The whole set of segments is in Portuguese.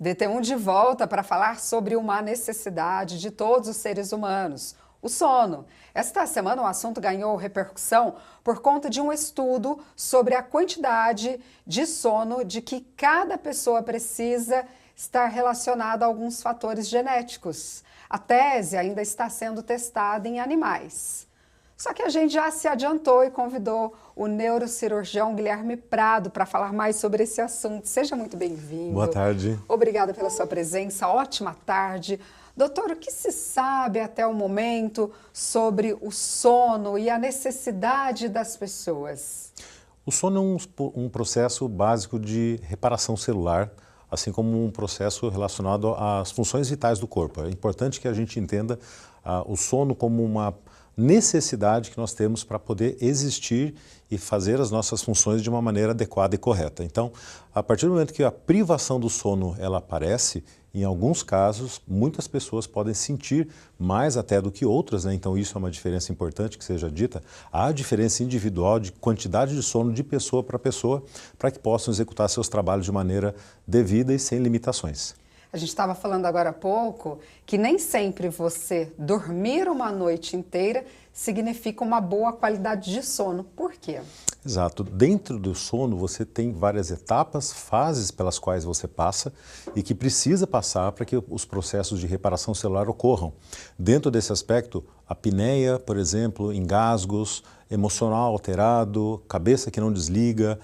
DT1 de volta para falar sobre uma necessidade de todos os seres humanos, o sono. Esta semana o assunto ganhou repercussão por conta de um estudo sobre a quantidade de sono de que cada pessoa precisa estar relacionada a alguns fatores genéticos. A tese ainda está sendo testada em animais. Só que a gente já se adiantou e convidou o neurocirurgião Guilherme Prado para falar mais sobre esse assunto. Seja muito bem-vindo. Boa tarde. Obrigada pela sua presença. Ótima tarde. Doutor, o que se sabe até o momento sobre o sono e a necessidade das pessoas? O sono é um processo básico de reparação celular, assim como um processo relacionado às funções vitais do corpo. É importante que a gente entenda o sono como uma necessidade que nós temos para poder existir e fazer as nossas funções de uma maneira adequada e correta. Então, a partir do momento que a privação do sono ela aparece, em alguns casos, muitas pessoas podem sentir mais até do que outras, né? Então isso é uma diferença importante que seja dita. Há diferença individual de quantidade de sono de pessoa para que possam executar seus trabalhos de maneira devida e sem limitações. A gente estava falando agora há pouco que nem sempre você dormir uma noite inteira significa uma boa qualidade de sono. Por quê? Exato. Dentro do sono você tem várias etapas, fases pelas quais você passa e que precisa passar para que os processos de reparação celular ocorram. Dentro desse aspecto, a apneia, por exemplo, engasgos, emocional alterado, cabeça que não desliga,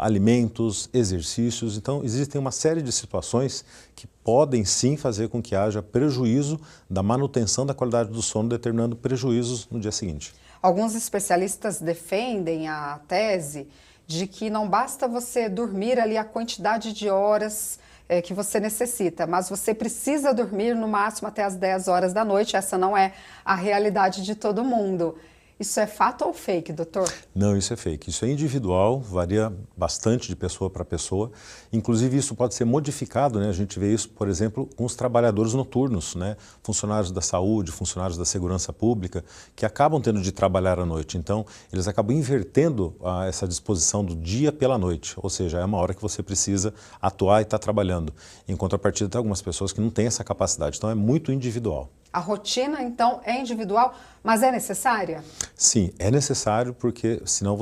alimentos, exercícios. Então, existem uma série de situações que podem sim fazer com que haja prejuízo da manutenção da qualidade do sono, determinando prejuízos no dia seguinte. Alguns especialistas defendem a tese de que não basta você dormir ali a quantidade de horas que você necessita, mas você precisa dormir no máximo até as 10 horas da noite. Essa não é a realidade de todo mundo. Isso é fato ou fake, doutor? Não, isso é fake. Isso é individual, varia bastante de pessoa para pessoa. Inclusive, isso pode ser modificado, né? A gente vê isso, por exemplo, com os trabalhadores noturnos, né? Funcionários da saúde, funcionários da segurança pública, que acabam tendo de trabalhar à noite. Então, eles acabam invertendo essa disposição do dia pela noite. Ou seja, é uma hora que você precisa atuar e estar trabalhando. Em contrapartida, tem algumas pessoas que não têm essa capacidade. Então, é muito individual. A rotina, então, é individual, mas é necessária? Sim, é necessário porque senão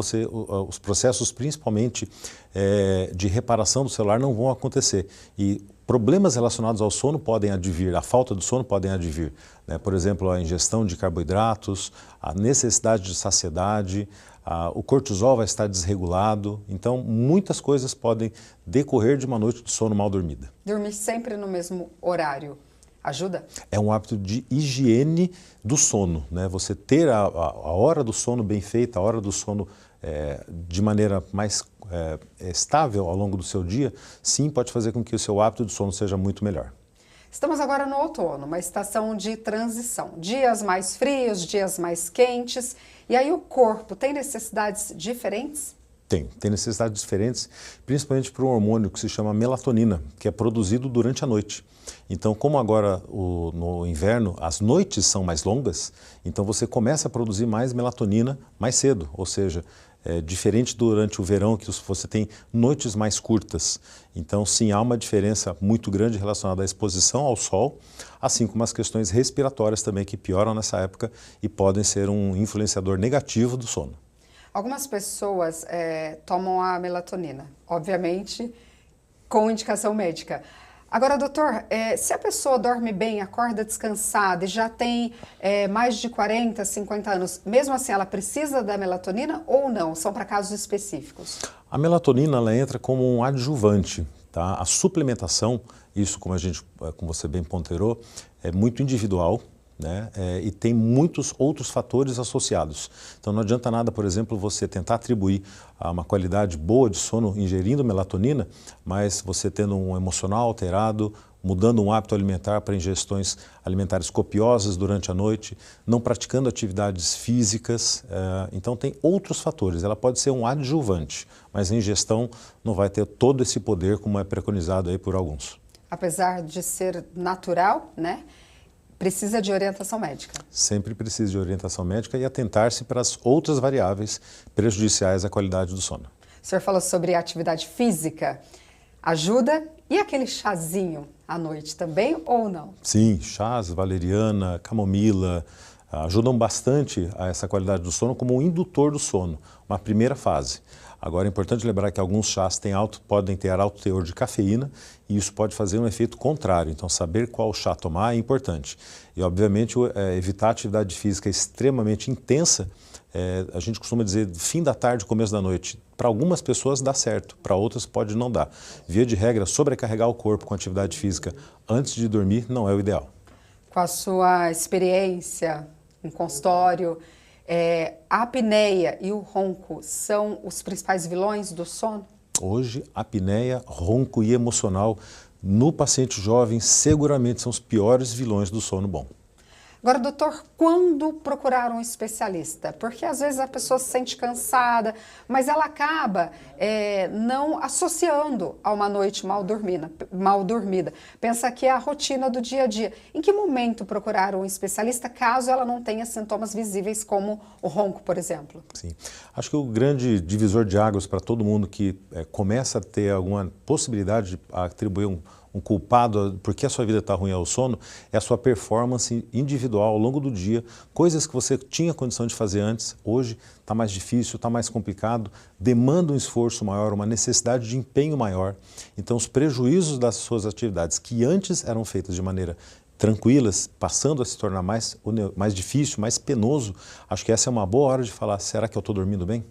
os processos, principalmente de reparação do celular, não vão acontecer. E problemas relacionados ao sono podem advir, a falta do sono podem advir, né? Por exemplo, a ingestão de carboidratos, a necessidade de saciedade, o cortisol vai estar desregulado. Então, muitas coisas podem decorrer de uma noite de sono mal dormida. Dormir sempre no mesmo horário ajuda? É um hábito de higiene do sono, né? Você ter a hora do sono bem feita, a hora do sono de maneira mais estável ao longo do seu dia, sim, pode fazer com que o seu hábito de sono seja muito melhor. Estamos agora no outono, uma estação de transição. Dias mais frios, dias mais quentes. E aí o corpo tem necessidades diferentes? Tem necessidades diferentes, principalmente para um hormônio que se chama melatonina, que é produzido durante a noite. Então, como agora no inverno as noites são mais longas, então você começa a produzir mais melatonina mais cedo, ou seja, diferente durante o verão que você tem noites mais curtas. Então, sim, há uma diferença muito grande relacionada à exposição ao sol, assim como as questões respiratórias também que pioram nessa época e podem ser um influenciador negativo do sono. Algumas pessoas tomam a melatonina, obviamente com indicação médica. Agora, doutor, se a pessoa dorme bem, acorda descansada e já tem mais de 40, 50 anos, mesmo assim ela precisa da melatonina ou não? São para casos específicos? A melatonina ela entra como um adjuvante, tá? A suplementação, isso como você bem ponderou, é muito individual, né? E tem muitos outros fatores associados. Então não adianta nada, por exemplo, você tentar atribuir uma qualidade boa de sono ingerindo melatonina, mas você tendo um emocional alterado, mudando um hábito alimentar para ingestões alimentares copiosas durante a noite, não praticando atividades físicas. Então tem outros fatores. Ela pode ser um adjuvante, mas a ingestão não vai ter todo esse poder como é preconizado aí por alguns. Apesar de ser natural, né? Precisa de orientação médica. Sempre precisa de orientação médica e atentar-se para as outras variáveis prejudiciais à qualidade do sono. O senhor falou sobre atividade física. Ajuda E aquele chazinho à noite também ou não? Sim, chás, valeriana, camomila, ajudam bastante a essa qualidade do sono como um indutor do sono, uma primeira fase. Agora é importante lembrar que alguns chás podem ter alto teor de cafeína e isso pode fazer um efeito contrário, então saber qual chá tomar é importante. E obviamente evitar atividade física extremamente intensa, a gente costuma dizer fim da tarde, começo da noite. Para algumas pessoas dá certo, para outras pode não dar. Via de regra, sobrecarregar o corpo com atividade física antes de dormir não é o ideal. Com a sua experiência em consultório, a apneia e o ronco são os principais vilões do sono? Hoje, apneia, ronco e emocional no paciente jovem seguramente são os piores vilões do sono bom. Agora, doutor, quando procurar um especialista? Porque às vezes a pessoa se sente cansada, mas ela acaba não associando a uma noite mal dormida. Pensa que é a rotina do dia a dia. Em que momento procurar um especialista caso ela não tenha sintomas visíveis como o ronco, por exemplo? Sim. Acho que o grande divisor de águas para todo mundo que começa a ter alguma possibilidade de atribuir um culpado porque a sua vida está ruim ao sono, é a sua performance individual ao longo do dia, coisas que você tinha condição de fazer antes, hoje está mais difícil, está mais complicado, demanda um esforço maior, uma necessidade de empenho maior. Então os prejuízos das suas atividades que antes eram feitas de maneira tranquilas, passando a se tornar mais difícil, mais penoso, acho que essa é uma boa hora de falar, será que eu estou dormindo bem?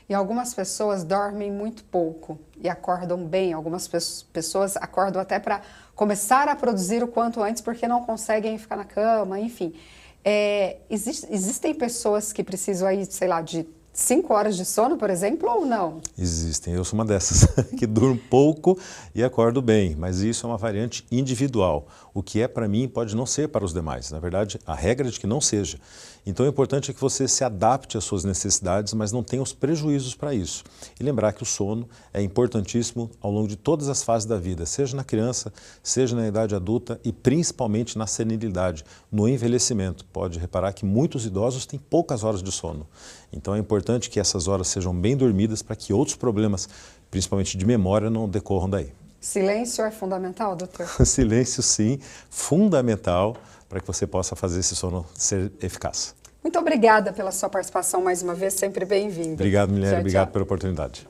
E algumas pessoas dormem muito pouco e acordam bem. Algumas pessoas acordam até para começar a produzir o quanto antes porque não conseguem ficar na cama, enfim. Existem pessoas que precisam aí, sei lá, de 5 horas de sono, por exemplo, ou não? Existem, eu sou uma dessas, que durmo pouco e acordo bem, mas isso é uma variante individual. O que é para mim pode não ser para os demais, na verdade a regra é de que não seja. Então o importante é que você se adapte às suas necessidades, mas não tenha os prejuízos para isso. E lembrar que o sono é importantíssimo ao longo de todas as fases da vida, seja na criança, seja na idade adulta e principalmente na senilidade, no envelhecimento. Pode reparar que muitos idosos têm poucas horas de sono. Então é importante que essas horas sejam bem dormidas para que outros problemas, principalmente de memória, não decorram daí. Silêncio é fundamental, doutor? Silêncio, sim, fundamental para que você possa fazer esse sono ser eficaz. Muito obrigada pela sua participação mais uma vez, sempre bem-vindo. Obrigado, Milena, Tchau, obrigado tchau. pela oportunidade.